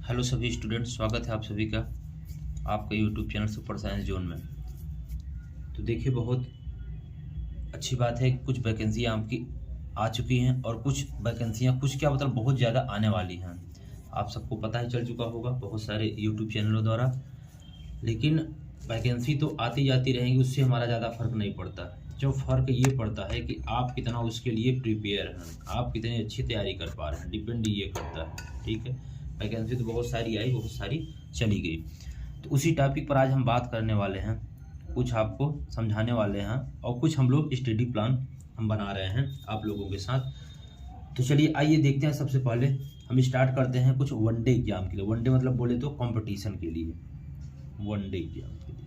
Hello सभी students, स्वागत है आप सभी का आपका YouTube channel super science zone में। तो देखिए, बहुत अच्छी बात है, कुछ वैकेंसियाँ आपकी आ चुकी हैं और कुछ वैकेंसियाँ कुछ क्या मतलब बहुत ज़्यादा आने वाली हैं। आप सबको पता ही चल चुका होगा बहुत सारे यूट्यूब चैनलों द्वारा। लेकिन वैकेंसी तो आती जाती रहेंगी, उससे हमारा ज़्यादा फर्क नहीं पड़ता। जो फ़र्क ये पड़ता है कि आप कितना उसके लिए प्रिपेयर हैं, आप कितनी अच्छी तैयारी कर पा रहे हैं, डिपेंड ये करता है। ठीक है, वैकेंसी तो बहुत सारी आई, बहुत सारी चली गई। तो उसी टॉपिक पर आज हम बात करने वाले हैं, कुछ आपको समझाने वाले हैं और कुछ हम लोग स्टडी प्लान हम बना रहे हैं आप लोगों के साथ। तो चलिए आइए देखते हैं। सबसे पहले हम स्टार्ट करते हैं कुछ वनडे एग्जाम के लिए। वनडे मतलब बोले तो कंपटीशन के लिए, वनडे एग्जाम के लिए।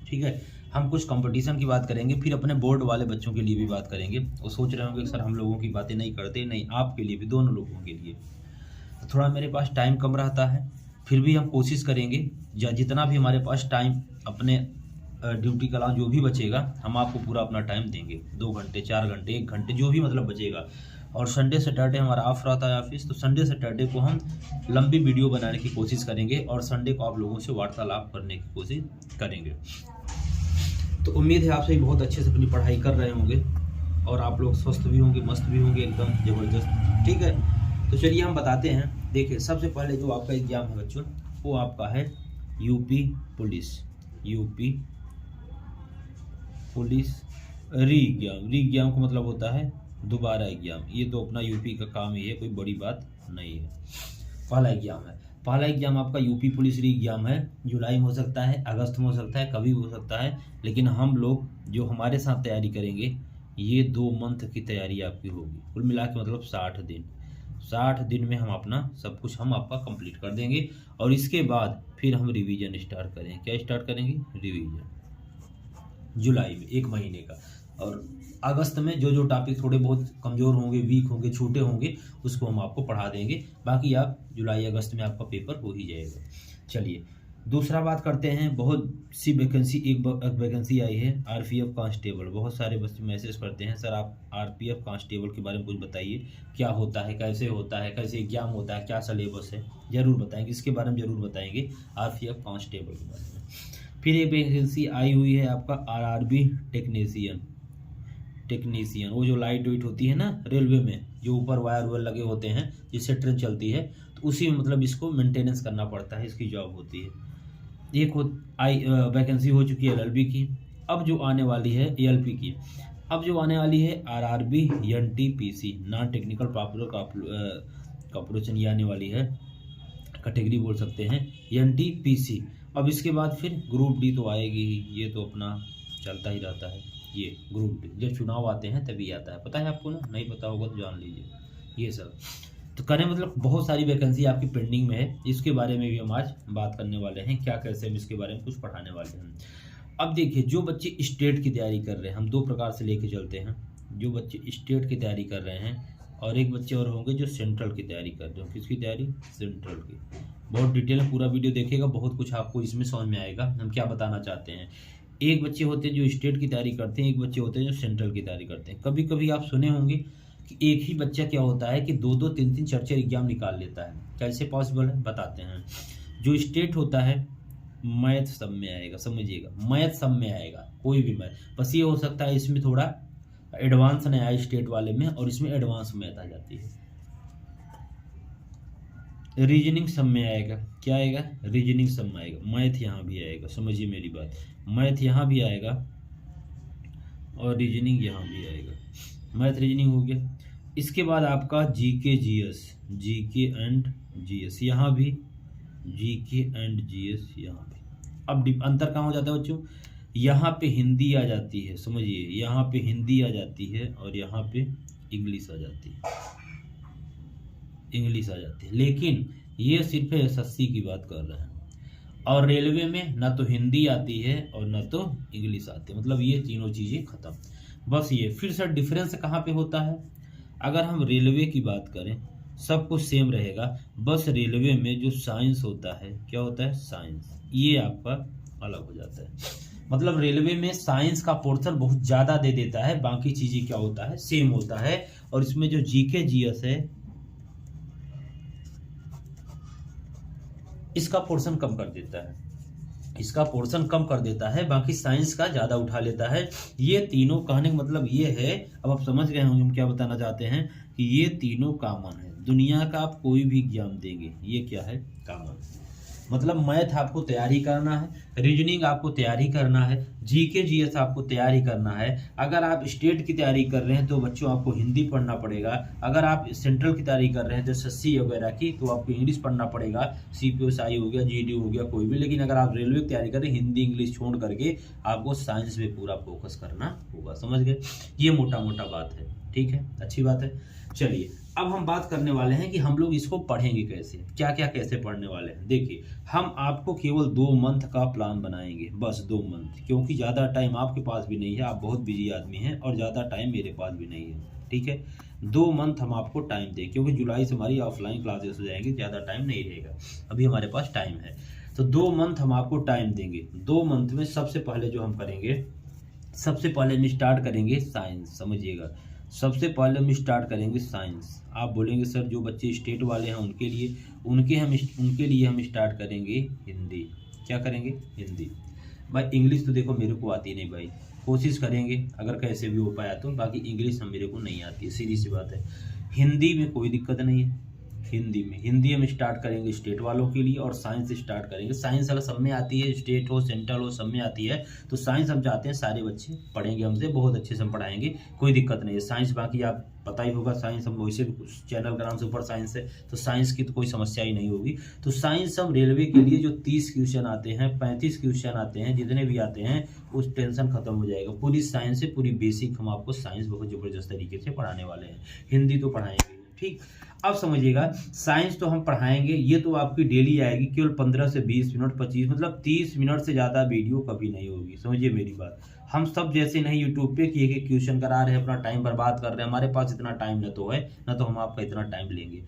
ठीक है, हम कुछ कंपटीशन की बात करेंगे, फिर अपने बोर्ड वाले बच्चों के लिए भी बात करेंगे। वो सोच रहे होंगे सर हम लोगों की बातें नहीं करते, नहीं, आपके लिए भी, दोनों लोगों के लिए। तो थोड़ा मेरे पास टाइम कम रहता है, फिर भी हम कोशिश करेंगे जितना भी हमारे पास टाइम अपने ड्यूटी का जो भी बचेगा हम आपको पूरा अपना टाइम देंगे। 2 घंटे, 4 घंटे, 1 घंटे, जो भी मतलब बचेगा। और संडे सैटरडे हमारा ऑफ रहता है ऑफिस, तो संडे सैटरडे को हम लंबी वीडियो बनाने की कोशिश करेंगे और संडे को आप लोगों से वार्तालाप करने की कोशिश करेंगे। तो उम्मीद है आप सभी बहुत अच्छे से अपनी पढ़ाई कर रहे होंगे और आप लोग स्वस्थ भी होंगे, मस्त भी होंगे, एकदम ज़बरदस्त। ठीक है, तो चलिए हम बताते हैं। देखिए, सबसे पहले जो आपका एग्जाम है बच्चों, वो आपका है यूपी पुलिस री एग्जाम। री एग्जाम का मतलब होता है दोबारा एग्जाम। ये तो अपना यूपी का काम ही है, कोई बड़ी बात नहीं है। पहला एग्जाम है, पहला एग्जाम आपका यूपी पुलिस री एग्जाम है। जुलाई में हो सकता है, अगस्त में हो सकता है, कभी हो सकता है। लेकिन हम लोग जो हमारे साथ तैयारी करेंगे, ये 2 मंथ की तैयारी आपकी होगी। कुल मिला के मतलब 60 दिन। 60 दिन में हम अपना सब कुछ हम आपका कंप्लीट कर देंगे और इसके बाद फिर हम रिवीजन स्टार्ट करेंगे। क्या स्टार्ट करेंगे? रिवीजन। जुलाई में 1 महीने का। और अगस्त में जो जो टॉपिक थोड़े बहुत कमज़ोर होंगे, वीक होंगे, छोटे होंगे, उसको हम आपको पढ़ा देंगे। बाकी आप जुलाई अगस्त में आपका पेपर हो ही जाएगा। चलिए दूसरा बात करते हैं। बहुत सी वैकेंसी, एक वैकेंसी आई है आरपीएफ कांस्टेबल। बहुत सारे बच्चे मैसेज करते हैं सर आप आरपीएफ कांस्टेबल के बारे में कुछ बताइए, क्या होता है, कैसे होता है, कैसे एग्जाम होता है, क्या सिलेबस है, ज़रूर बताएंगे। इसके बारे में ज़रूर बताएंगे, आरपीएफ कांस्टेबल के बारे में। फिर एक वैकेंसी आई हुई है आपका आरआरबी टेक्नीशियन। वो जो लाइट वेट होती है ना रेलवे में, जो ऊपर वायर वायर लगे होते हैं जिससे ट्रेन चलती है, तो उसी में मतलब इसको मेंटेनेंस करना पड़ता है, इसकी जॉब होती है। एक वैकेंसी हो चुकी है एलएलबी की। अब जो आने वाली है एएलपी की। अब जो आने वाली है RRB NTPC, non technical popular corporation, ये आने वाली है, कैटेगरी बोल सकते हैं एनटीपीसी। अब इसके बाद फिर ग्रुप डी तो आएगी ही, ये तो अपना चलता ही रहता है। ये ग्रुप डी जब चुनाव आते हैं तभी आता है, पता है आपको ना? नहीं पता होगा तो जान लीजिए। ये सब तो करें, मतलब बहुत सारी वैकेंसी आपकी पेंडिंग में है। इसके बारे में भी हम आज बात करने वाले हैं, क्या कैसे हम इसके बारे में कुछ पढ़ाने वाले हैं। अब देखिए, जो बच्चे स्टेट की तैयारी कर रहे हैं, हम 2 प्रकार से लेके चलते हैं। जो बच्चे स्टेट की तैयारी कर रहे हैं और एक बच्चे और होंगे जो सेंट्रल की तैयारी कर रहे हो। किसकी तैयारी? सेंट्रल की। बहुत डिटेल में पूरा वीडियो देखिएगा, बहुत कुछ आपको इसमें समझ में आएगा हम क्या बताना चाहते हैं। एक बच्चे होते हैं जो स्टेट की तैयारी करते हैं, एक बच्चे होते हैं जो सेंट्रल की तैयारी करते हैं। कभी कभी आप सुने होंगे कि एक ही बच्चा क्या होता है कि 2-2, 3-3, 4-4 एग्जाम निकाल लेता है। कैसे पॉसिबल है बताते हैं। जो स्टेट होता है, मैथ सब में आएगा, समझिएगा, मैथ सब में आएगा, कोई भी मैथ। बस ये हो सकता है इसमें थोड़ा एडवांस नहीं आया स्टेट वाले में, और इसमें एडवांस मैथ आ जाती है। रीजनिंग सब में आएगा। क्या आएगा? रीजनिंग सब में आएगा। मैथ यहाँ भी आएगा, समझिए मेरी बात। मैथ यहाँ भी आएगा और रीजनिंग यहाँ भी आएगा। मैथ रीजनिंग हो गया। इसके बाद आपका GK GS, GK and GS यहाँ भी, जीके एंड जीएस यहाँ भी। अब अंतर कहाँ हो जाता है बच्चों? यहाँ पे हिंदी आ जाती है, समझिए, यहाँ पे हिंदी आ जाती है और यहाँ पे इंग्लिश आ जाती है, इंग्लिश आ जाती है। लेकिन ये सिर्फ एसएससी की बात कर रहे हैं। और रेलवे में ना तो हिंदी आती है और ना तो इंग्लिश आती है, मतलब ये तीनों चीज़ें खत्म। बस ये फिर सर डिफरेंस कहाँ पे होता है? अगर हम रेलवे की बात करें, सब कुछ सेम रहेगा, बस रेलवे में जो साइंस होता है, क्या होता है? साइंस, ये आपका अलग हो जाता है। मतलब रेलवे में साइंस का पोर्शन बहुत ज़्यादा दे देता है, बाकी चीज़ें क्या होता है? सेम होता है। और इसमें जो जीके जीएस है, इसका पोर्शन कम कर देता है, इसका पोर्शन कम कर देता है, बाकी साइंस का ज़्यादा उठा लेता है। ये तीनों कहने का मतलब ये है, अब आप समझ गए होंगे हम क्या बताना चाहते हैं, कि ये तीनों कॉमन है। दुनिया का आप कोई भी एग्जाम देंगे, ये क्या है, कॉमन। मतलब मैथ आपको तैयारी करना है, रीजनिंग आपको तैयारी करना है, जीके जीएस आपको तैयारी करना है। अगर आप स्टेट की तैयारी कर रहे हैं तो बच्चों आपको हिंदी पढ़ना पड़ेगा। अगर आप सेंट्रल की तैयारी कर रहे हैं तो एसएससी वगैरह की, तो आपको इंग्लिश पढ़ना पड़ेगा, सीपीएसआई हो गया, जीडी हो गया, कोई भी। लेकिन अगर आप रेलवे की तैयारी कर रहे हैं, हिंदी इंग्लिश छोड़ करके आपको साइंस पे पूरा फोकस करना होगा। समझ गए, ये मोटा मोटा बात है, ठीक है, अच्छी बात है। चलिए अब हम बात करने वाले हैं कि हम लोग इसको पढ़ेंगे कैसे, क्या क्या कैसे पढ़ने वाले हैं। देखिए हम आपको केवल 2 मंथ का प्लान बनाएंगे, बस 2 मंथ, क्योंकि ज़्यादा टाइम आपके पास भी नहीं है, आप बहुत बिजी आदमी हैं, और ज़्यादा टाइम मेरे पास भी नहीं है, ठीक है। 2 मंथ हम आपको टाइम दें, क्योंकि जुलाई से हमारी ऑफलाइन क्लासेस हो जाएंगी, ज़्यादा टाइम नहीं रहेगा, अभी हमारे पास टाइम है। तो 2 मंथ हम आपको टाइम देंगे। 2 मंथ में सबसे पहले जो हम करेंगे, सबसे पहले हम स्टार्ट करेंगे साइंस, समझिएगा। सबसे पहले हम स्टार्ट करेंगे साइंस। आप बोलेंगे सर जो बच्चे स्टेट वाले हैं उनके लिए, उनके लिए हम स्टार्ट करेंगे हिंदी। क्या करेंगे, हिंदी। भाई इंग्लिश तो देखो मेरे को आती नहीं भाई, कोशिश करेंगे अगर कैसे भी हो पाया तो, बाकी इंग्लिश हम मेरे को नहीं आती है, सीधी सी बात है। हिंदी में कोई दिक्कत नहीं है, हिंदी हम स्टार्ट करेंगे स्टेट वालों के लिए, और साइंस स्टार्ट करेंगे। साइंस अगर सब में आती है, स्टेट हो सेंट्रल हो, सब में आती है, तो साइंस हम चाहते हैं सारे बच्चे पढ़ेंगे हमसे, बहुत अच्छे से हम पढ़ाएंगे, कोई दिक्कत नहीं है। साइंस बाकी आप पता ही होगा, साइंस हम वैसे चैनल का नाम सुपर साइंस है, तो साइंस की तो कोई समस्या ही नहीं होगी। तो साइंस हम रेलवे के लिए जो 30 क्वेश्चन आते हैं, 35 क्वेश्चन आते हैं, जितने भी आते हैं उस टेंशन खत्म हो जाएगा। पूरी साइंस से पूरी बेसिक हम आपको साइंस बहुत ज़बरदस्त तरीके से पढ़ाने वाले हैं। हिंदी तो पढ़ाएंगे, ठीक। अब समझिएगा, साइंस तो हम पढ़ाएंगे, ये तो आपकी डेली आएगी, केवल 15 से 20 मिनट, 25 मतलब 30 मिनट से ज़्यादा वीडियो कभी नहीं होगी, समझिए मेरी बात। हम सब जैसे नहीं यूट्यूब पे कि एक क्वेश्चन करा रहे हैं, अपना टाइम बर्बाद कर रहे हैं, हमारे पास इतना टाइम न तो है, न तो हम आपका इतना टाइम लेंगे।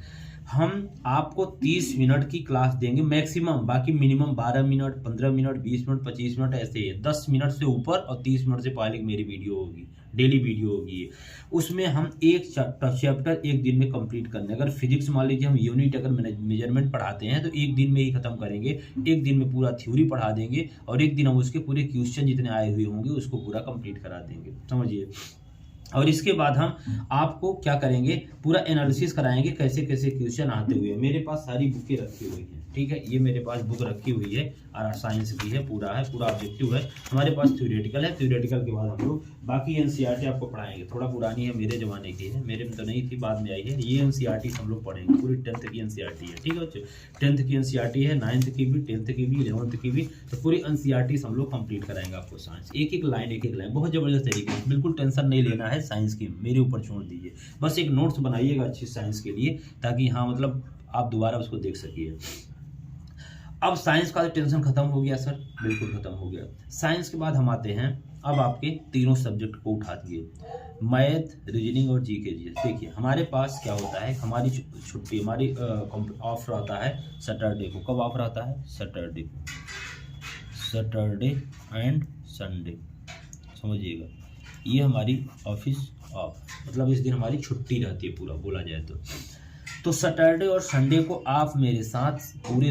हम आपको 30 मिनट की क्लास देंगे मैक्सिमम, बाकी minimum 12 minute, 15 minute, 20 minute, 25 minute ऐसे ही है। 10 मिनट से ऊपर और 30 मिनट से पहले मेरी वीडियो होगी, डेली वीडियो होगी। उसमें हम एक चैप्टर एक दिन में कंप्लीट करने, अगर फिजिक्स मान लीजिए हम यूनिट अगर मेजरमेंट पढ़ाते हैं तो एक दिन में ही खत्म करेंगे, एक दिन में पूरा थ्योरी पढ़ा देंगे, और एक दिन हम उसके पूरे क्वेश्चन जितने आए हुए होंगे उसको पूरा कंप्लीट करा देंगे, समझिए। और इसके बाद हम आपको क्या करेंगे, पूरा एनालिसिस कराएंगे कैसे कैसे क्वेश्चन आते हुए। मेरे पास सारी बुकें रखी हुई हैं, ठीक है, ये मेरे पास बुक रखी हुई है, और साइंस की है, पूरा ऑब्जेक्टिव है हमारे पास। थ्योरेटिकल है, थ्योरेटिकल के बाद हम लोग बाकी एनसीईआरटी आपको पढ़ाएंगे। थोड़ा पुरानी है, मेरे ज़माने की है, मेरे में तो नहीं थी, बाद में आई है। ये एनसीईआरटी हम लोग पढ़ेंगे, पूरी 10th की एनसीईआरटी है, ठीक है बच्चों। 10th की एनसीईआरटी है, 9th की भी, 10th की भी, 11th की भी, तो पूरी एनसीईआरटी हम लोग कंप्लीट कराएंगे आपको। साइंस एक एक लाइन बहुत ज़बरदस्त तरीके से, बिल्कुल टेंशन नहीं लेना है साइंस की, मेरे ऊपर छोड़ दीजिए। बस एक नोट्स बनाइएगा अच्छी साइंस के लिए, ताकि हाँ मतलब आप दोबारा उसको देख सकिए। अब साइंस का टेंशन खत्म हो गया सर, बिल्कुल खत्म हो गया। साइंस के बाद हम आते हैं अब आपके तीनों सब्जेक्ट को उठा दिए, मैथ, रीजनिंग और जीके जीएस। देखिए हमारे पास क्या होता है, हमारी छुट्टी, हमारी ऑफ रहता है सैटरडे को। कब ऑफ रहता है, सैटरडे को, सैटरडे एंड संडे, समझिएगा। ये हमारी ऑफिस ऑफ, मतलब इस दिन हमारी छुट्टी रहती है पूरा, बोला जाए तो सैटरडे और संडे को आप मेरे साथ पूरे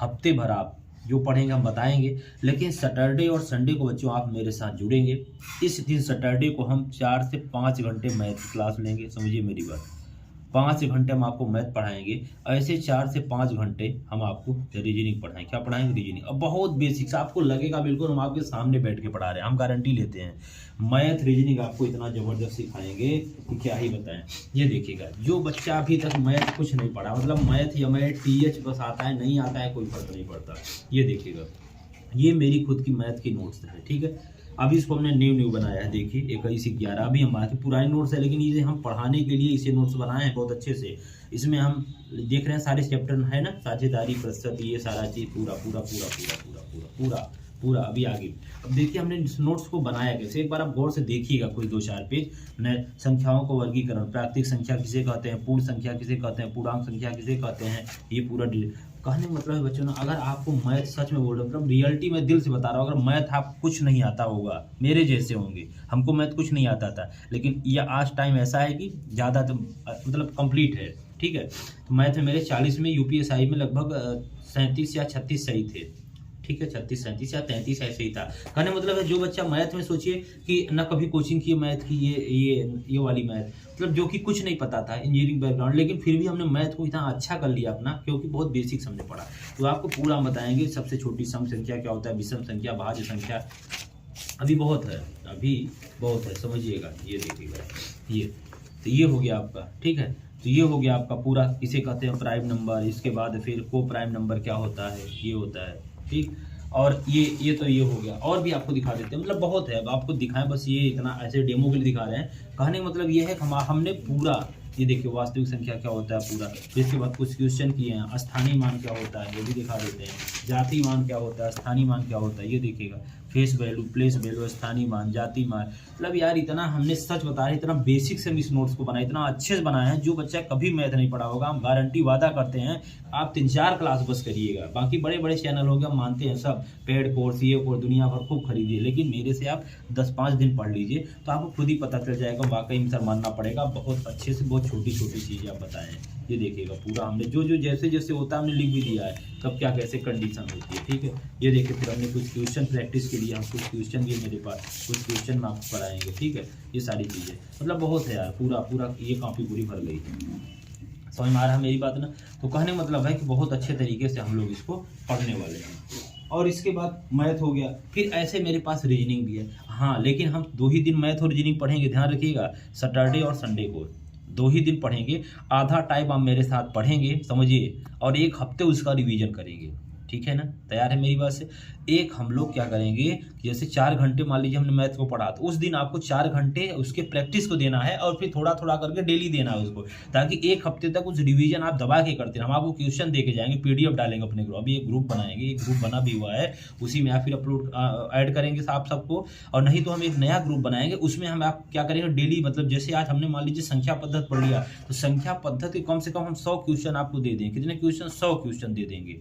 हफ्ते भर आप जो पढ़ेंगे हम बताएंगे, लेकिन सैटरडे और संडे को बच्चों आप मेरे साथ जुड़ेंगे। इस दिन सैटरडे को हम 4 से 5 घंटे मैथ की क्लास लेंगे, समझिए मेरी बात। 5 घंटे हम आपको मैथ पढ़ाएंगे, ऐसे 4 से 5 घंटे हम आपको रीजनिंग पढ़ाएंगे। क्या पढ़ाएंगे, रीजनिंग। अब बहुत बेसिक्स, आपको लगेगा बिल्कुल हम आपके सामने बैठ के पढ़ा रहे हैं, हम गारंटी लेते हैं। मैथ रीजनिंग आपको इतना ज़बरदस्त सिखाएंगे कि क्या ही बताएं। ये देखिएगा, जो बच्चा अभी तक मैथ कुछ नहीं पढ़ा, मतलब मैथ या मैथ TH बस आता है, नहीं आता है, कोई फर्क नहीं पड़ता। ये देखिएगा, ये मेरी खुद की मैथ की नोट्स है, ठीक है। अभी इसको हमने न्यू बनाया है, देखिए 21 से 11, अभी हमारे पुराने नोट्स है, लेकिन ये हम पढ़ाने के लिए इसे नोट्स बनाए हैं बहुत अच्छे से। इसमें हम देख रहे हैं सारे चैप्टर है ना, साझेदारी, प्रतिशत, ये सारा चीज़ पूरा पूरा पूरा पूरा पूरा पूरा पूरा पूरा अभी आगे। अब देखिए हमने इस नोट्स को बनाया कैसे, एक बार आप गौर से देखिएगा, कोई 2-4 पेज। नए संख्याओं को वर्गीकरण, प्राकृतिक संख्या किसे कहते हैं, पूर्ण संख्या किसे कहते हैं, पूर्णांक संख्या किसे कहते हैं, ये पूरा कहने का मतलब है बच्चों ना, अगर आपको मैथ सच में बोल रहे मतलब रियलिटी में दिल से बता रहा हूँ, अगर मैथ आप कुछ नहीं आता होगा, मेरे जैसे होंगे, हमको मैथ कुछ नहीं आता था, लेकिन ये आज टाइम ऐसा है कि ज़्यादा मतलब कंप्लीट है, ठीक है। तो मैथ में मेरे 40 में यूपीएसआई में लगभग 37 या 36 सही थे, ठीक है, 36 37 या 33 ऐसे ही था। कहने मतलब है जो बच्चा मैथ में सोचिए कि ना कभी कोचिंग की मैथ की, ये वाली मैथ, मतलब जो कि कुछ नहीं पता था, इंजीनियरिंग बैकग्राउंड, लेकिन फिर भी हमने मैथ को इतना अच्छा कर लिया अपना, क्योंकि बहुत बेसिक्स हमने पढ़ा। तो आपको पूरा हम बताएंगे सबसे छोटी सम संख्या क्या होता है, विषम संख्या, भाज्य संख्या, अभी बहुत है, समझिएगा। ये देखिएगा, ये तो ये हो गया आपका, ठीक है। तो ये हो गया आपका पूरा, इसे कहते हैं प्राइम नंबर। इसके बाद फिर को प्राइम नंबर क्या होता है, ये होता है, ठीक। और ये तो ये हो गया, और भी आपको दिखा देते हैं, मतलब बहुत है। अब आपको दिखाएं बस, ये इतना ऐसे डेमो के लिए दिखा रहे हैं। कहने का मतलब ये है कि हमने पूरा, ये देखिए वास्तविक संख्या क्या होता है पूरा। फिर इसके बाद कुछ क्वेश्चन किए हैं, स्थानीय मान क्या होता है ये भी दिखा देते हैं, जाति मान क्या होता है, स्थानीय मान क्या होता है ये देखिएगा, फेस वैल्यू, प्लेस वैल्यू, स्थानीय मान, जाति मान। मतलब यार इतना हमने सच बता रहे, इतना बेसिक से हम इस नोट्स को बनाए, इतना अच्छे से बनाए हैं, जो बच्चा कभी मैथ नहीं पढ़ा होगा, हम गारंटी वादा करते हैं आप 3-4 क्लास बस करिएगा। बाकी बड़े बड़े चैनल हो गए, हम मानते हैं सब पेड कोर्स, ये कोर्स दुनिया भर खूब खरीदिए, लेकिन मेरे से आप 10-5 दिन पढ़ लीजिए तो आपको खुद ही पता चल जाएगा, वाकई में सर मानना पड़ेगा, बहुत अच्छे से बहुत छोटी छोटी चीज़ें आप बताएं। ये देखिएगा पूरा हमने जो जैसे जैसे होता है हमने लिख भी दिया है, कब क्या कैसे कंडीशन होती है, ठीक है। ये देखिए फिर हमने कुछ क्वेश्चन प्रैक्टिस के लिए, हम कुछ क्वेश्चन भी मेरे पास, कुछ क्वेश्चन में आपको कराएंगे, ठीक है। ये सारी चीज़ें मतलब बहुत है यार, पूरा ये कॉपी पूरी भर गई है, समझ में आ रहा है मेरी बात ना। तो कहने मतलब है कि बहुत अच्छे तरीके से हम लोग इसको पढ़ने वाले हैं। और इसके बाद मैथ हो गया, फिर ऐसे मेरे पास रीजनिंग भी है। हाँ, लेकिन हम 2 ही दिन मैथ और रीजनिंग पढ़ेंगे, ध्यान रखिएगा, सैटरडे और संडे को 2 ही दिन पढ़ेंगे। आधा टाइम आप मेरे साथ पढ़ेंगे, समझिए, और 1 हफ्ते उसका रिवीजन करेंगे, ठीक है ना। तैयार है मेरी बात से। एक हम लोग क्या करेंगे, जैसे 4 घंटे मान लीजिए हमने मैथ को पढ़ा, तो उस दिन आपको 4 घंटे उसके प्रैक्टिस को देना है, और फिर थोड़ा थोड़ा करके डेली देना है उसको, ताकि 1 हफ्ते तक उस रिवीजन आप दबा के करते हैं। हम आपको क्वेश्चन दे के जाएंगे, पीडीएफ डालेंगे अपने ग्रुप, अभी एक ग्रुप बनाएंगे, एक ग्रुप बना भी हुआ है, उसी में आप फिर अपलोड ऐड करेंगे आप सबको। और नहीं तो हम एक नया ग्रुप बनाएंगे, उसमें हम आप क्या करेंगे डेली, मतलब जैसे आज हमने मान लीजिए संख्या पद्धति पढ़ लिया, तो संख्या पद्धति कम से कम हम 100 क्वेश्चन आपको दे देंगे। कितने क्वेश्चन? 100 क्वेश्चन दे देंगे।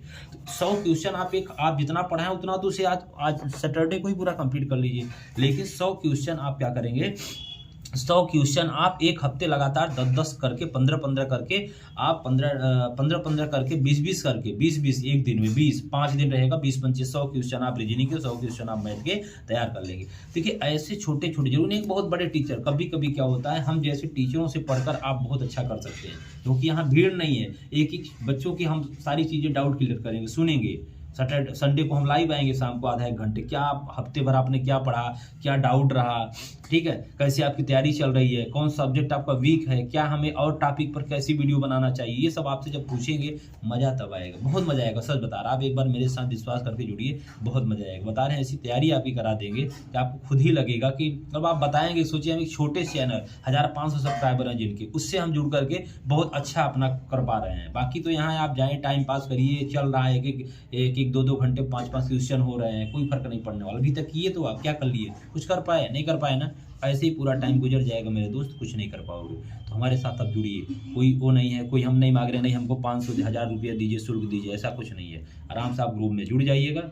100 क्वेश्चन आप जितना पढ़ाएं उतना तो उसे आज सैटरडे को ही पूरा कंप्लीट कर लीजिए, लेकिन 100 क्वेश्चन आप क्या करेंगे, 100 क्वेश्चन आप 1 हफ्ते लगातार 10-10 करके 15-15 करके आप 15-15 करके 20-20 करके 20-20 एक दिन में 20 5 दिन रहेगा, 20-25 100 क्वेश्चन आप रीजनिंग के, 100 क्वेश्चन आप मैथ के तैयार कर लेंगे। देखिए ऐसे छोटे छोटे, जरूर नहीं बहुत बड़े टीचर, कभी कभी क्या होता है हम जैसे टीचरों से पढ़कर आप बहुत अच्छा कर सकते हैं, क्योंकि यहाँ भीड़ नहीं है, एक एक बच्चों की हम सारी चीज़ें डाउट क्लियर करेंगे, सुनेंगे। सैटरडे संडे को हम लाइव आएंगे शाम को आधा 1 घंटे, क्या आप हफ्ते भर आपने क्या पढ़ा, क्या डाउट रहा, ठीक है, कैसे आपकी तैयारी चल रही है, कौन सा सब्जेक्ट आपका वीक है, क्या हमें और टॉपिक पर कैसी वीडियो बनाना चाहिए, ये सब आपसे जब पूछेंगे मज़ा तब आएगा, बहुत मज़ा आएगा। सच बता रहा, आप एक बार मेरे साथ विश्वास करके जुड़िए, बहुत मज़ा आएगा। बता रहे हैं ऐसी तैयारी आप ही करा देंगे कि आपको खुद ही लगेगा कि जब आप बताएंगे, सोचिए हम एक छोटे चैनल 1500 सब्सक्राइबर हैं जिनके, उससे हम जुड़ करके बहुत अच्छा अपना कर पा रहे हैं। बाकी तो यहाँ आप जाएँ टाइम पास करिए, चल रहा है एक 2-2 घंटे 5-5 क्वेश्चन हो रहे हैं, कोई फर्क नहीं पड़ने वाला। अभी तक किए तो आप क्या कर लिए, कुछ कर पाए? नहीं कर पाए ना, ऐसे ही पूरा टाइम गुजर जाएगा मेरे दोस्त, कुछ नहीं कर पाओगे। तो हमारे साथ आप जुड़िए, कोई वो नहीं है, कोई हम नहीं मांग रहे, नहीं हमको 500-1000 रुपया दीजिए, शुल्क दीजिए, ऐसा कुछ नहीं है। आराम से आप ग्रुप में जुड़ जाइएगा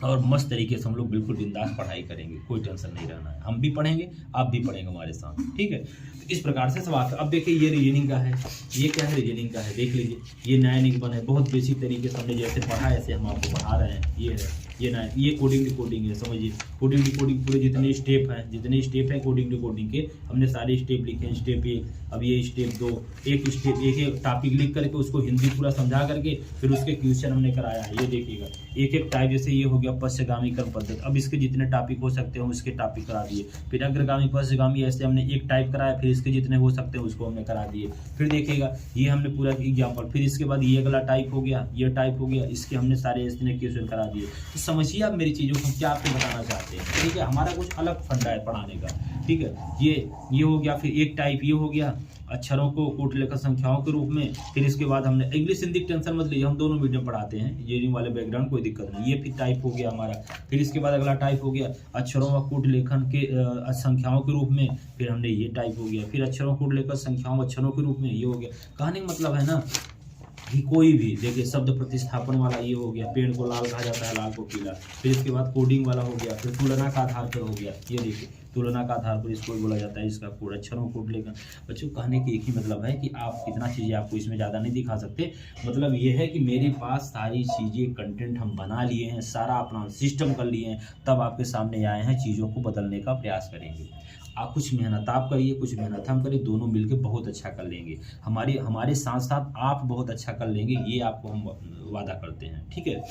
और मस्त तरीके से हम लोग बिल्कुल बिंदास पढ़ाई करेंगे, कोई टेंशन नहीं रहना है। हम भी पढ़ेंगे, आप भी पढ़ेंगे हमारे साथ, ठीक है। तो इस प्रकार से सब आता। अब देखिए ये रीजनिंग का है, ये क्या है, रीजनिंग का है, देख लीजिए, ये नया निगमन है, बहुत बेसिक तरीके से हमने जैसे पढ़ा ऐसे हम आपको पढ़ा रहे हैं। ये है, ये नया, ये कोडिंग डिकोडिंग है, समझिए कोडिंग डिकोडिंग पूरे जितने स्टेप हैं कोडिंग डिकोडिंग के, हमने सारे स्टेप लिखे हैं। स्टेप 1, अब ये स्टेप 2, एक स्टेप एक टॉपिक लिख करके उसको हिंदी पूरा समझा करके फिर उसके क्वेश्चन हमने कराया है। ये देखिएगा एक एक टाइप, जैसे ये हो गया पश्चगामी क्रम पद्धति, अब इसके जितने टॉपिक हो सकते हैं उसके टॉपिक करा दिए। फिर अग्रगामी पश्चगामी, ऐसे हमने एक टाइप कराया, फिर इसके जितने हो सकते हैं उसको हमने करा दिए। फिर देखिएगा ये हमने पूरा एग्जाम्पल, फिर इसके बाद ये अगला टाइप हो गया, ये टाइप हो गया, इसके हमने सारे इसने क्वेश्चन करा दिए। तो समझिए आप मेरी चीज़ों को क्या आपको बताना चाहते हैं, ठीक है। हमारा कुछ अलग फंडा है पढ़ाने का, ठीक है। ये हो गया, फिर एक टाइप ये हो गया अक्षरों को कोट लेकर संख्याओं के रूप में। फिर इसके बाद हमने इंग्लिश हिंदी टेंशन मत लीजिए, हम दोनों मीडियम पढ़ाते हैं, इंजीनियरिंग वाले बैकग्राउंड, कोई दिक्कत नहीं। ये फिर टाइप हो गया हमारा। फिर इसके बाद अगला टाइप हो गया अक्षरों व कूट लेखन के संख्याओं के रूप में, फिर हमने ये टाइप हो गया। फिर अक्षरों कूट लेकर संख्याओं अक्षरों के रूप में, ये हो गया। कहने का मतलब है ना कि कोई भी देखिए शब्द प्रतिस्थापन वाला ये हो गया, पेड़ को लाल कहा जाता है, लाल को पीला। फिर इसके बाद कोडिंग वाला हो गया, फिर तुलना का आधार पर हो गया, ये देखिए। तुलना का आधार पर इसको बोला जाता है, इसका कोड अक्षरों कोड लेकर। बच्चों कहने की एक ही मतलब है कि आप कितना चीज़ें आपको इसमें ज़्यादा नहीं दिखा सकते। मतलब ये है कि मेरे पास सारी चीज़ें कंटेंट हम बना लिए हैं, सारा अपना सिस्टम कर लिए हैं, तब आपके सामने आए हैं, चीज़ों को बदलने का प्रयास करेंगे। आप कुछ मेहनत आप करिए, कुछ मेहनत हम करिए, दोनों मिलकर बहुत अच्छा कर लेंगे। हमारे साथ साथ आप बहुत अच्छा कर लेंगे, ये आपको हम वादा करते हैं, ठीक है।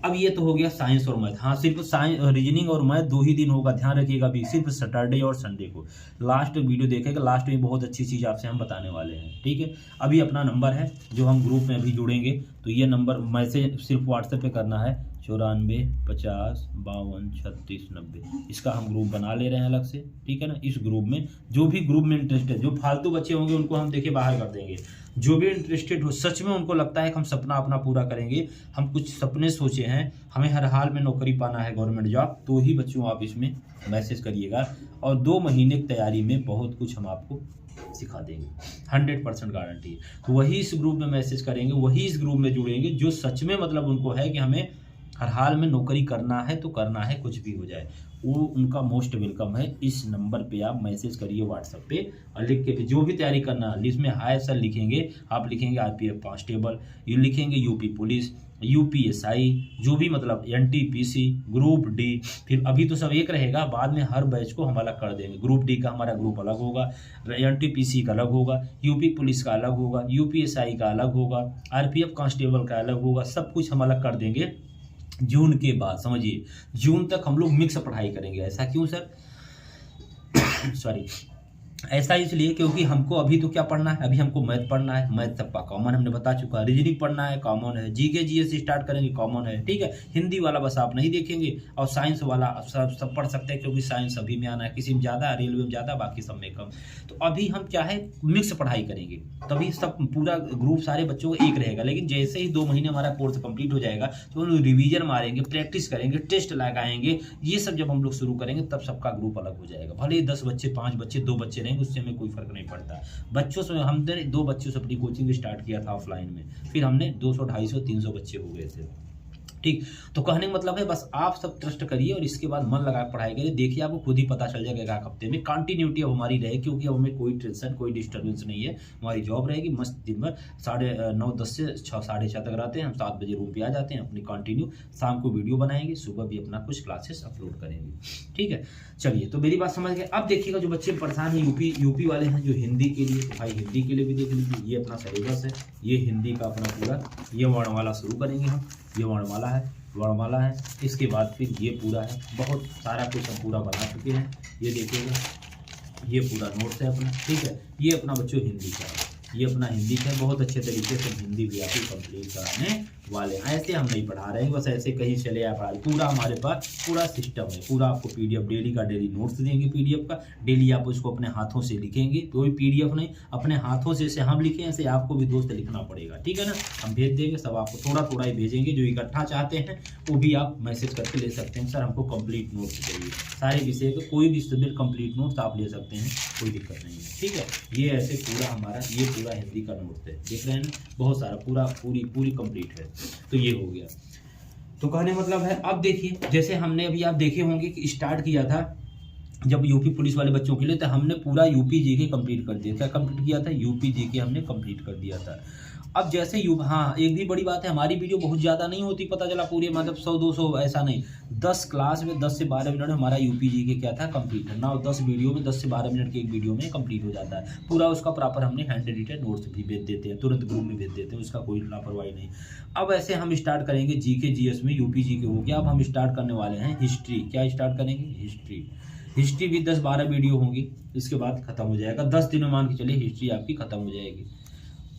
अब ये तो हो गया साइंस और मैथ। हाँ, सिर्फ साइंस, रीजनिंग और मैथ 2 ही दिन होगा, ध्यान रखिएगा। अभी सिर्फ सैटरडे और संडे को लास्ट वीडियो देखेगा, लास्ट में बहुत अच्छी चीज़ आपसे हम बताने वाले हैं, ठीक है। अभी अपना नंबर है जो हम ग्रुप में अभी जुड़ेंगे, तो ये नंबर मैसेज सिर्फ व्हाट्सएप पे करना है 94 50 52 36 90। इसका हम ग्रुप बना ले रहे हैं अलग से, ठीक है ना। इस ग्रुप में जो भी ग्रुप में इंटरेस्टेड, जो फालतू बच्चे होंगे उनको हम देखिए बाहर कर देंगे। जो भी इंटरेस्टेड हो, सच में उनको लगता है कि हम सपना अपना पूरा करेंगे, हम कुछ सपने सोचे हैं, हमें हर हाल में नौकरी पाना है, गवर्नमेंट जॉब, तो ही बच्चों आप इसमें मैसेज करिएगा। और 2 महीने की तैयारी में बहुत कुछ हम आपको सिखा देंगे, 100% गारंटी है। तो वही इस ग्रुप में मैसेज करेंगे, वही इस ग्रुप में जुड़ेंगे, जो सच में मतलब उनको है कि हमें हर हाल में नौकरी करना है, तो करना है, कुछ भी हो जाए, वो उनका मोस्ट वेलकम है। इस नंबर पे आप मैसेज करिए व्हाट्सएप पे, और लिख के जो भी तैयारी करना है लिस्ट में हाय सर लिखेंगे, आप लिखेंगे आरपीएफ कांस्टेबल, ये लिखेंगे यूपी पुलिस, यूपीएसआई, जो भी मतलब एनटीपीसी, ग्रुप डी। फिर अभी तो सब एक रहेगा, बाद में हर बैच को हम अलग कर देंगे। ग्रुप डी का हमारा ग्रुप अलग होगा, एनटीपीसी का अलग होगा, यूपी पुलिस का अलग होगा, यूपीएसआई का अलग होगा, आरपीएफ कांस्टेबल का अलग होगा, सब कुछ हम अलग कर देंगे। जून के बाद समझिए, जून तक हम लोग मिक्स पढ़ाई करेंगे। ऐसा क्यों सर? सॉरी, ऐसा इसलिए क्योंकि हमको अभी तो क्या पढ़ना है, अभी हमको मैथ पढ़ना है, मैथ सबका कॉमन हमने बता चुका है, रीजनिंग पढ़ना है कॉमन है, जीके जीएस स्टार्ट करेंगे कॉमन है, ठीक है। हिंदी वाला बस आप नहीं देखेंगे, और साइंस वाला सब पढ़ सकते हैं, क्योंकि साइंस अभी में आना है, किसी में ज़्यादा, रेलवे में ज़्यादा, बाकी सब में कम। तो अभी हम क्या है, मिक्स पढ़ाई करेंगे, तभी सब पूरा ग्रुप सारे बच्चों को एक रहेगा। लेकिन जैसे ही 2 महीने हमारा कोर्स कंप्लीट हो जाएगा, तो हम लोग रिवीजन मारेंगे, प्रैक्टिस करेंगे, टेस्ट लगाएंगे, ये सब जब हम लोग शुरू करेंगे तब सबका ग्रुप अलग हो जाएगा। भले ही 10 बच्चे, 5 बच्चे, 2 बच्चे रहेंगे, उससे हमें कोई फर्क नहीं पड़ता। बच्चों से हमने 2 बच्चों से अपनी कोचिंग स्टार्ट किया था ऑफलाइन में, फिर हमने 200, 250, 300 बच्चे हो गए थे, ठीक। तो कहने का मतलब है बस आप सब ट्रस्ट करिए और इसके बाद मन लगा पढ़ाई करिए, देखिए आपको खुद ही पता चल जाएगा। 1 हफ्ते में कंटिन्यूटी अब हमारी रहे, क्योंकि अब हमें कोई टेंशन, कोई डिस्टर्बेंस नहीं है। हमारी जॉब रहेगी मस्त, दिन भर 9:30 10 से 6 साढ़े 6 तक रहते हैं, हम 7 बजे रूम पे आ जाते हैं, अपनी कंटिन्यू शाम को वीडियो बनाएंगे, सुबह भी अपना कुछ क्लासेस अपलोड करेंगे, ठीक है। चलिए, तो मेरी बात समझ गए। अब देखिएगा, जो बच्चे परेशान हैं यूपी वाले हैं, जो हिंदी के लिए, तो भाई हिंदी के लिए भी देख लीजिए, ये अपना सिलेबस है, ये हिंदी का अपना पूरा, ये वर्णमाला शुरू करेंगे हम, ये वर्णमाला है, इसके बाद फिर ये पूरा है, बहुत सारा कुछ हम पूरा बना चुके हैं। ये देखिएगा, ये पूरा नोट्स है अपना, ठीक है। ये अपना बच्चों हिंदी का है, ये अपना हिंदी का, बहुत अच्छे तरीके से हिंदी भी आपको कंप्लीट कराने वाले हैं। ऐसे हम नहीं पढ़ा रहे हैं बस ऐसे कहीं चले आए पढ़ा, पूरा हमारे पास पूरा सिस्टम है, पूरा आपको पीडीएफ डेली का डेली नोट्स देंगे, पीडीएफ का डेली आप उसको अपने हाथों से लिखेंगे, कोई पीडीएफ नहीं, अपने हाथों से, हम लिखें ऐसे आपको भी दोस्त लिखना पड़ेगा, ठीक है ना। हम भेज देंगे, सब आपको थोड़ा थोड़ा ही भेजेंगे, जो इकट्ठा चाहते हैं वो भी आप मैसेज करके ले सकते हैं, सर हमको कंप्लीट नोट्स चाहिए, सारे विषय का कोई भी सब्जेक्ट कंप्लीट नोट्स आप ले सकते हैं, कोई दिक्कत नहीं है, ठीक है। ये ऐसे पूरा हमारा, ये पूरा हिंदी का नोट्स है, देख रहे हैं ना, बहुत सारा पूरा पूरी कंप्लीट है। तो ये हो गया, तो कहने मतलब है। अब देखिए, जैसे हमने अभी आप देखे होंगे कि स्टार्ट किया था जब यूपी पुलिस वाले बच्चों के लिए, तो हमने पूरा यूपी जीके कंप्लीट कर दिया। क्या कंप्लीट किया था? यूपी जीके हमने कंप्लीट कर दिया था। अब जैसे हाँ, एक भी बड़ी बात है, हमारी वीडियो बहुत ज़्यादा नहीं होती, पता चला पूरे मतलब 100-200 ऐसा नहीं, 10 क्लास में 10 से 12 मिनट में हमारा यूपी जीके क्या था, कंप्लीट है ना। 10 वीडियो में 10 से 12 मिनट की एक वीडियो में कंप्लीट हो जाता है पूरा, उसका प्रॉपर हमने हैंड एडिटेड नोट्स भी भेज देते हैं, तुरंत ग्रुप में भेज देते हैं, उसका कोई लापरवाही नहीं। अब ऐसे हम स्टार्ट करेंगे जीके जीएस में, यूपी जीके हो गया। अब हम स्टार्ट करने वाले हैं हिस्ट्री। क्या स्टार्ट करेंगे? हिस्ट्री भी 10-12 वीडियो होंगी, इसके बाद खत्म हो जाएगा। 10 दिन में मान के चलिए हिस्ट्री आपकी खत्म हो जाएगी।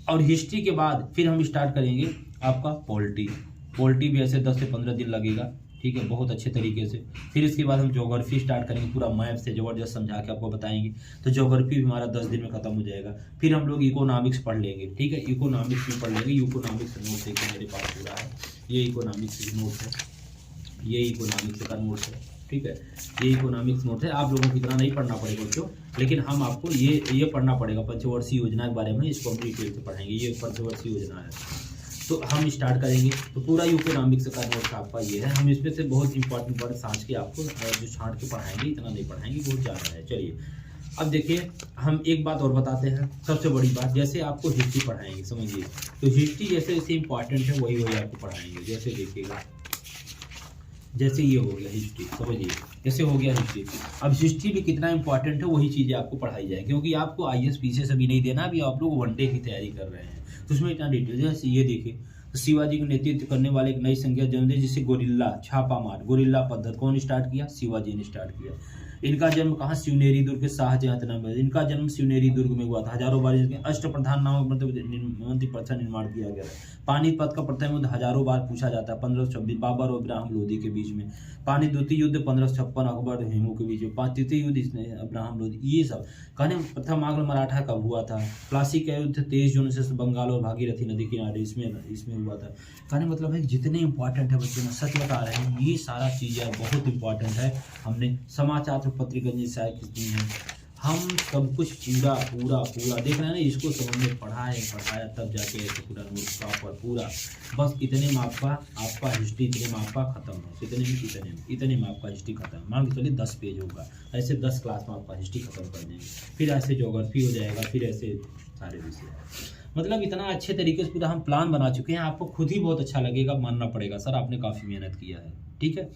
और हिस्ट्री के बाद फिर हम स्टार्ट करेंगे आपका पॉलिटी भी ऐसे 10 से 15 दिन लगेगा, ठीक है, बहुत अच्छे तरीके से। फिर इसके बाद हम ज्योग्राफी स्टार्ट करेंगे, पूरा मैप से ज़बरदस्त समझा के आपको बताएंगे, तो ज्योग्राफी भी हमारा 10 दिन में खत्म हो जाएगा। फिर हम लोग इकोनॉमिक्स पढ़ लेंगे, ठीक है, इकोनॉमिक्स में पढ़ लेंगे। इकोनॉमिक्स नोट्स देखिए मेरे पास पूरा है, ये इकोनॉमिक्स नोट्स है, ये इकोनॉमिक्स का नोट्स है, ठीक है, ये इकोनॉमिक्स नोट है। आप लोगों को इतना नहीं पढ़ना पड़ेगा बच्चों, लेकिन हम आपको ये पढ़ना पड़ेगा, पंचवर्षीय योजना के बारे में, इसको हम डिटेल से पढ़ेंगे। ये पंचवर्षीय योजना है, तो हम स्टार्ट करेंगे। तो पूरा यूकोनॉमिक्स का नोट्स आपका ये है। हम इसमें से बहुत इंपॉर्टेंट छाँच के आपको जो छाँट के पढ़ाएंगे, इतना नहीं पढ़ाएंगे, बहुत ज़्यादा है। चलिए अब देखिए, हम एक बात और बताते हैं, सबसे बड़ी बात, जैसे आपको हिस्ट्री पढ़ाएंगे, समझिए, तो हिस्ट्री जैसे जैसे इंपॉर्टेंट है वही आपको पढ़ाएंगे। जैसे देखिएगा, जैसे ये हो गया हिस्ट्री, समझिए, जैसे हो गया हिस्ट्री। अब हिस्ट्री भी कितना इंपॉर्टेंट है वही चीज़ें आपको पढ़ाई जाए, क्योंकि आपको IAS PCS अभी नहीं देना, अभी आप लोग वनडे की तैयारी कर रहे हैं, तो उसमें इतना डिटेल। जैसे ये देखिए, तो शिवाजी का नेतृत्व करने वाले एक नई संख्या जन्म दी, जिसे गोरिल्ला छापामार, गोरिल्ला पद्धति कौन स्टार्ट किया? शिवाजी ने स्टार्ट किया। इनका जन्म कहाँ? शिवनेरी दुर्ग के शाहजहाँ में। इनका जन्म शिवनेरी दुर्ग में हुआ था। हजारों बार इनके अष्टप्रधान नामक मंत्री परिषद का निर्माण किया गया है। पानीपत का प्रथम युद्ध हजारों बार पूछा जाता है, 1526 बाबर और इब्राहिम लोदी के बीच में। पानी द्वितीय युद्ध 1556 अकबर और हेमू के बीच में। तृतीय युद्ध इब्राहिम लोदी, ये सब कहने। प्रथम आंग्ल मराठा कब हुआ था? प्लासी का युद्ध 23 जून से बंगाल और भागीरथी नदी किनारे इसमें हुआ था। कहने मतलब है जितने इंपॉर्टेंट है बच्चे, मैं सच बता रहे हैं, ये सारा चीज़ें बहुत इंपॉर्टेंट है। हमने समाचार पत्रिका जैसे कितनी है, हम सब कुछ पूरा देख रहे हैं ना, इसको सब हमने पढ़ाया तब जाके ऐसे पूरा नोट्स प्रॉपर पूरा। बस इतने में आपका हिस्ट्री, इतने में आपका खत्म है, इतने में आपका हिस्ट्री खत्म। मान के चलिए 10 पेज होगा, ऐसे 10 क्लास में आपका हिस्ट्री खत्म कर देंगे। फिर ऐसे ज्योग्राफी हो जाएगा, फिर ऐसे सारे विषय। मतलब इतना अच्छे तरीके से पूरा हम प्लान बना चुके हैं, आपको खुद ही बहुत अच्छा लगेगा, मानना पड़ेगा सर आपने काफ़ी मेहनत किया है। ठीक है,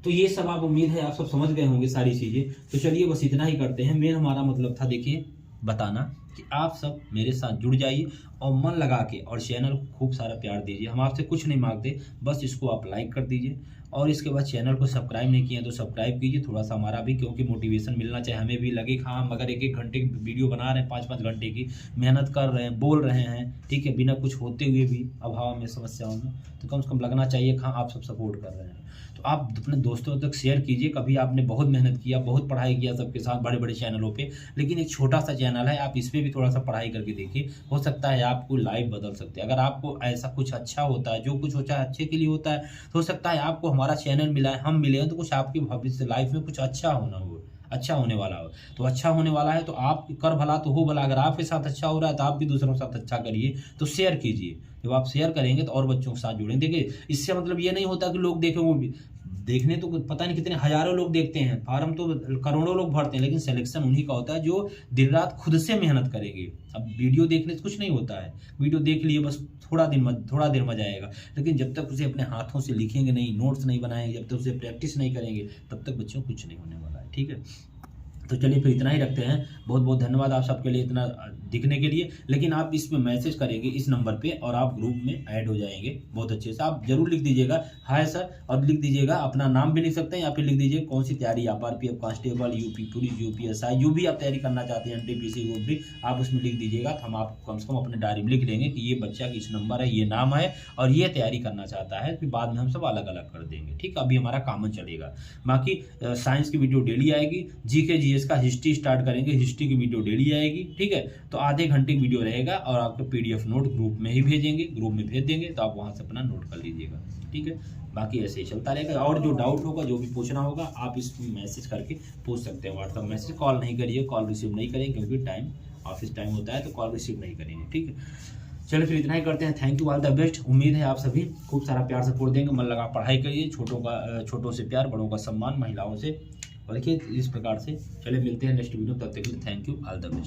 तो ये सब आप, उम्मीद है आप सब समझ गए होंगे सारी चीज़ें। तो चलिए बस इतना ही करते हैं। मेन हमारा मतलब था देखिए बताना कि आप सब मेरे साथ जुड़ जाइए और मन लगा के, और चैनल को खूब सारा प्यार दीजिए। हम आपसे कुछ नहीं मांगते, बस इसको आप लाइक कर दीजिए, और इसके बाद चैनल को सब्सक्राइब नहीं किया तो सब्सक्राइब कीजिए, थोड़ा सा हमारा भी, क्योंकि मोटिवेशन मिलना चाहिए, हमें भी लगे हाँ हम अगर 1-1 घंटे की वीडियो बना रहे हैं, 5-5 घंटे की मेहनत कर रहे हैं, बोल रहे हैं, ठीक है, बिना कुछ होते हुए भी, अभाव में, समस्याओं में, तो कम से कम लगना चाहिए हाँ आप सब सपोर्ट कर रहे हैं। तो आप अपने दोस्तों तक शेयर कीजिए। कभी आपने बहुत मेहनत किया, बहुत पढ़ाई किया सबके साथ बड़े बड़े चैनलों पे, लेकिन एक छोटा सा चैनल है, आप इस पर भी थोड़ा सा पढ़ाई करके देखिए, हो सकता है आपको लाइफ बदल सकते हैं। अगर आपको ऐसा कुछ अच्छा होता है, जो कुछ होता है अच्छे के लिए होता है, तो हो सकता है आपको हमारा चैनल मिला है, हम मिले हैं, तो कुछ आपकी भविष्य लाइफ में कुछ अच्छा होने वाला हो। तो अच्छा होने वाला है तो आप कर भला तो हो भला। अगर आपके साथ अच्छा हो रहा है तो आप भी दूसरों के साथ अच्छा करिए, तो शेयर कीजिए। जब आप शेयर करेंगे तो और बच्चों के साथ जुड़ेंगे। देखिए इससे मतलब ये नहीं होता कि लोग देखें, वो भी देखने तो पता नहीं कितने हजारों लोग देखते हैं, फार्म तो करोड़ों लोग भरते हैं, लेकिन सिलेक्शन उन्हीं का होता है जो दिन रात खुद से मेहनत करेंगे। अब वीडियो देखने से कुछ नहीं होता है, वीडियो देख लिए बस थोड़ा देर मजा आएगा, लेकिन जब तक उसे अपने हाथों से लिखेंगे नहीं, नोट्स नहीं बनाएंगे, जब तक उसे प्रैक्टिस नहीं करेंगे, तब तक बच्चों को कुछ नहीं होने वाला है। ठीक है, तो चलिए फिर इतना ही रखते हैं। बहुत बहुत धन्यवाद आप सबके लिए इतना दिखने के लिए। लेकिन आप इसमें मैसेज करेंगे इस नंबर पे और आप ग्रुप में ऐड हो जाएंगे बहुत अच्छे से। आप जरूर लिख दीजिएगा हाय सर, और लिख दीजिएगा अपना नाम भी लिख सकते हैं, या फिर लिख दीजिए कौन सी तैयारी आप RPF constable, UP police, UPSI जो भी आप तैयारी करना चाहते हैं, NTPC वो भी आप उसमें लिख दीजिएगा। तो हम आप कम से कम अपने डायरी में लिख लेंगे कि ये बच्चा की इस नंबर है, ये नाम है और ये तैयारी करना चाहता है। फिर बाद में हम सब अलग अलग कर देंगे। ठीक, अभी हमारा कॉमन चलेगा। बाकी साइंस की वीडियो डेली आएगी, GK GS का हिस्ट्री स्टार्ट करेंगे, हिस्ट्री की वीडियो डेली आएगी। ठीक है, तो आधे घंटे की वीडियो रहेगा और आपको PDF नोट ग्रुप में ही भेजेंगे, ग्रुप में भेज देंगे, तो आप वहां से अपना नोट कर लीजिएगा। ठीक है, बाकी ऐसे ही चलता रहेगा। और जो डाउट होगा, जो भी पूछना होगा, आप इसमें मैसेज करके पूछ सकते हैं, व्हाट्सएप मैसेज। कॉल नहीं करिए, कॉल रिसीव नहीं करेंगे, क्योंकि ऑफिस टाइम होता है, तो कॉल रिसीव नहीं करेंगे। ठीक है, चलिए फिर इतना ही करते हैं। Thank you, all the best. उम्मीद है आप सभी खूब सारा प्यार सपोर्ट देंगे, मन लगा पढ़ाई करिए। छोटों से प्यार, बड़ों का सम्मान, महिलाओं से, और देखिए इस प्रकार से। चलिए मिलते हैं नेक्स्ट वीडियो, तब तक के लिए thank you, all the best.